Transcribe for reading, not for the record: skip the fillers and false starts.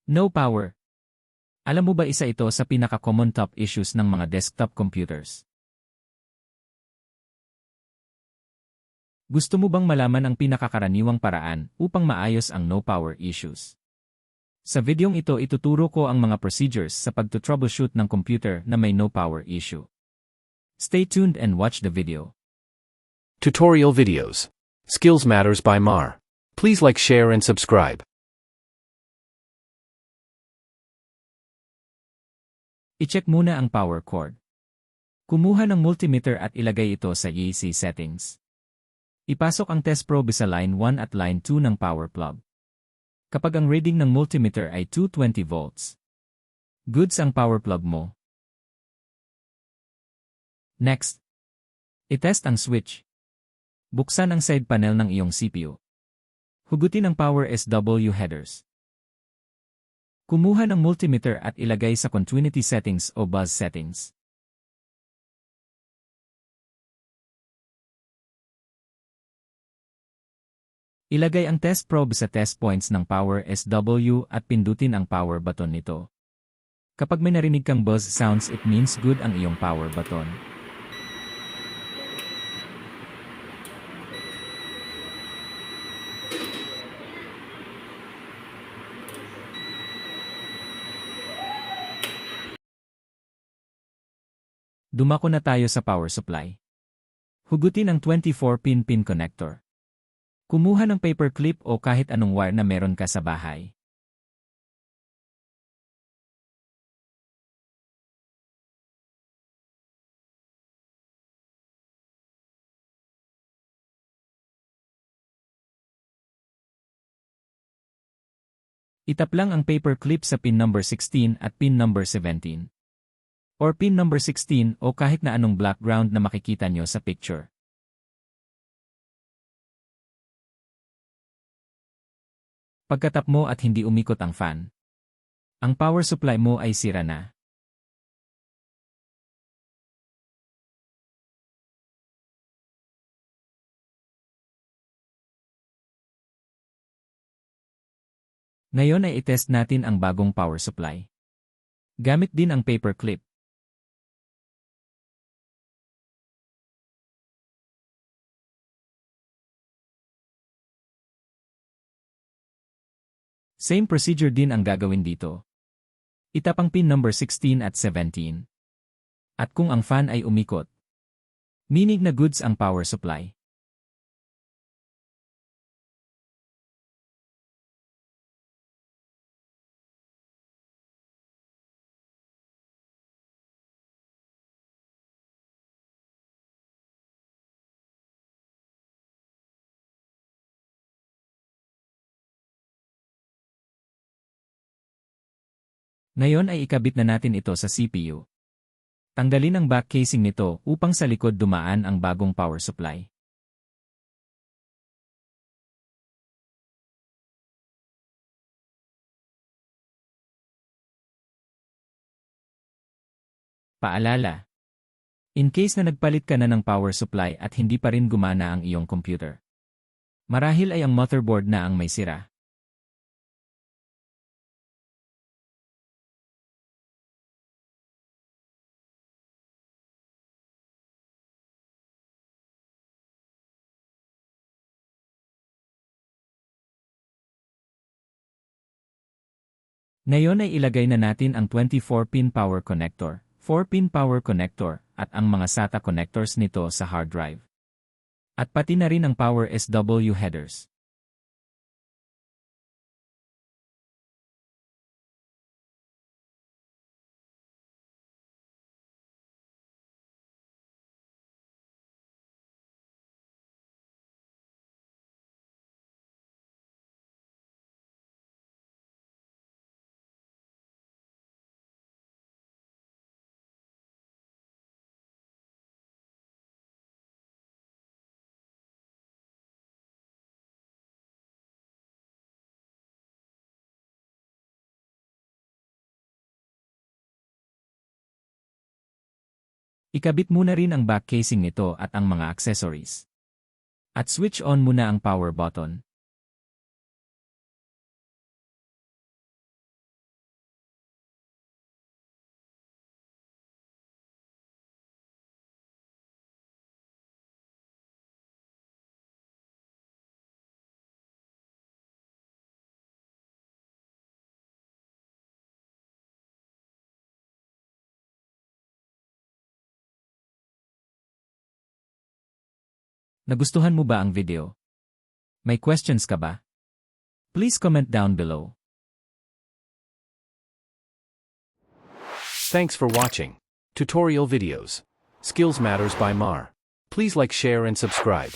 No power. Alam mo ba isa ito sa pinaka-common top issues ng mga desktop computers? Gusto mo bang malaman ang pinakakaraniwang paraan upang maayos ang no power issues? Sa videong ito ituturo ko ang mga procedures sa pagto-troubleshoot ng computer na may no power issue. Stay tuned and watch the video. Tutorial videos. Skills Matters by Mar. Please like, share and subscribe. I-check muna ang power cord. Kumuha ng multimeter at ilagay ito sa EC settings. Ipasok ang test probe sa line 1 at line 2 ng power plug. Kapag ang reading ng multimeter ay 220 volts, goods ang power plug mo. Next, i-test ang switch. Buksan ang side panel ng iyong CPU. Hugutin ang power SW headers. Kumuha ng multimeter at ilagay sa continuity settings o buzz settings. Ilagay ang test probe sa test points ng power SW at pindutin ang power button nito. Kapag may narinig kang buzz sounds, it means good ang iyong power button. Dumako na tayo sa power supply. Hugutin ang 24-pin connector. Kumuha ng paper clip o kahit anong wire na meron ka sa bahay. Itap lang ang paper clip sa pin number 16 at pin number 17. Or pin number 16 o kahit na anong black ground na makikita nyo sa picture. Pagkatap mo at hindi umikot ang fan, ang power supply mo ay sira na. Ngayon ay itest natin ang bagong power supply. Gamit din ang paper clip. Same procedure din ang gagawin dito. Itap ang pin number 16 at 17. At kung ang fan ay umikot, meaning na goods ang power supply. Ngayon ay ikabit na natin ito sa CPU. Tanggalin ang back casing nito upang sa likod dumaan ang bagong power supply. Paalala: in case na nagpalit ka na ng power supply at hindi pa rin gumana ang iyong computer, marahil ay ang motherboard na ang may sira. Ngayon ay ilagay na natin ang 24-pin power connector, 4-pin power connector, at ang mga SATA connectors nito sa hard drive. At pati na rin ang power SW headers. Ikabit muna rin ang back casing nito at ang mga accessories. At switch on muna ang power button. Nagustuhan mo ba ang video? May questions ka ba? Please comment down below. Thanks for watching Tutorial Videos. Skills Matters by Mar. Please like, share and subscribe.